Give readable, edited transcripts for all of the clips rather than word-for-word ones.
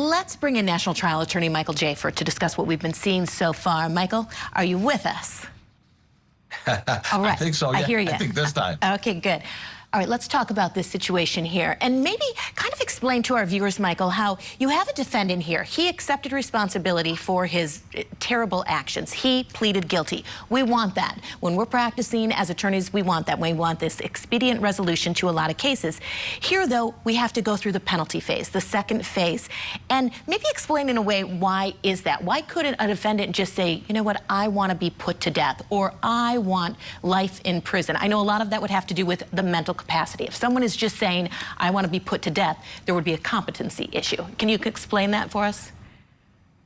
Let's bring in National Trial Attorney Michael Jaafar to discuss what we've been seeing so far. Michael, are you with us? All right. I think so, yeah. I hear you. I think this time. Okay, good. All right, let's talk about this situation here and maybe kind of explain to our viewers, Michael, how you have a defendant here. He accepted responsibility for his terrible actions. He pleaded guilty. We want that. When we're practicing as attorneys, we want that. We want this expedient resolution to a lot of cases. Here, though, we have to go through the penalty phase, the second phase, and maybe explain in a way why is that? Why couldn't a defendant just say, you know what, I want to be put to death, or I want life in prison? I know a lot of that would have to do with the mental capacity. If someone is just saying, I want to be put to death, there would be a competency issue. Can you explain that for us?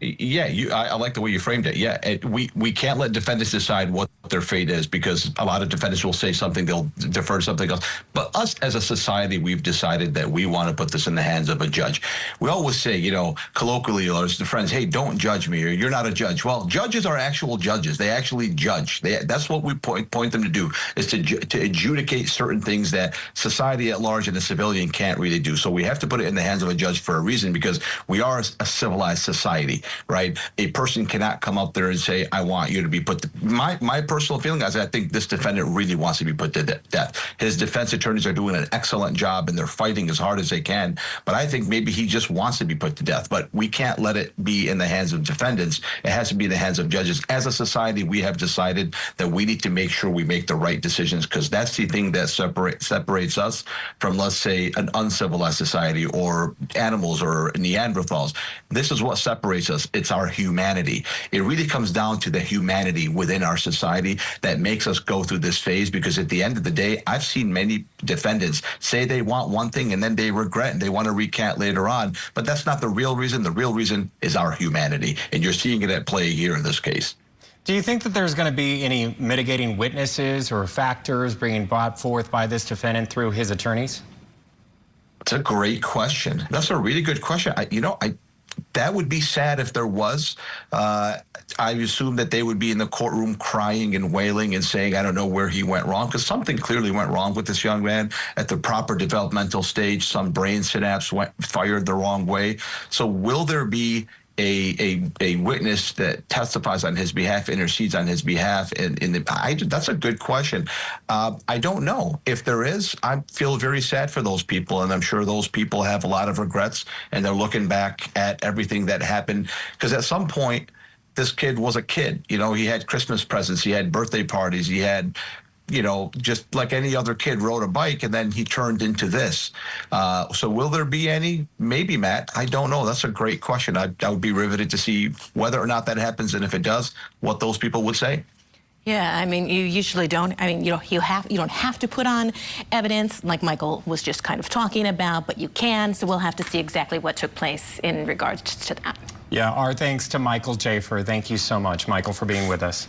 Yeah, I like the way you framed it. Yeah, we can't let defendants decide what their fate is, because a lot of defendants will say something, they'll defer to something else. But us as a society, we've decided that we want to put this in the hands of a judge. We always say, you know, colloquially, or as the friends, hey, don't judge me, or you're not a judge. Well, judges are actual judges. They actually judge. That's what we point them to do, is to adjudicate certain things that society at large and the civilian can't really do. So we have to put it in the hands of a judge for a reason, because we are a civilized society. Right? A person cannot come up there and say, I want you to be put to... My personal feeling is I think this defendant really wants to be put to death. His defense attorneys are doing an excellent job and they're fighting as hard as they can. But I think maybe he just wants to be put to death. But we can't let it be in the hands of defendants. It has to be in the hands of judges. As a society, we have decided that we need to make sure we make the right decisions, because that's the thing that separates us from, let's say, an uncivilized society or animals or Neanderthals. This is what separates us. It's our humanity. It really comes down to the humanity within our society that makes us go through this phase, because at the end of the day, I've seen many defendants say they want one thing and then they regret and they want to recant later on. But that's not the real reason. The real reason is our humanity. And you're seeing it at play here in this case. Do you think that there's going to be any mitigating witnesses or factors being brought forth by this defendant through his attorneys? It's a great question. That's a really good question. That would be sad if there was. I assume that they would be in the courtroom crying and wailing and saying, I don't know where he went wrong, because something clearly went wrong with this young man at the proper developmental stage. Some brain synapse fired the wrong way. So will there be a witness that testifies on his behalf, intercedes on his behalf? That's a good question. I don't know. If there is, I feel very sad for those people, and I'm sure those people have a lot of regrets, and they're looking back at everything that happened, because at some point, this kid was a kid. You know, he had Christmas presents, he had birthday parties, he had, you know, just like any other kid, rode a bike, and then he turned into this. So will there be any? Maybe, Matt. I don't know. That's a great question. I would be riveted to see whether or not that happens, and if it does, what those people would say. Yeah, I mean, you usually don't. I mean, you don't have to put on evidence like Michael was just kind of talking about, but you can. So we'll have to see exactly what took place in regards to that. Yeah, our thanks to Michael Jaafar. Thank you so much, Michael, for being with us.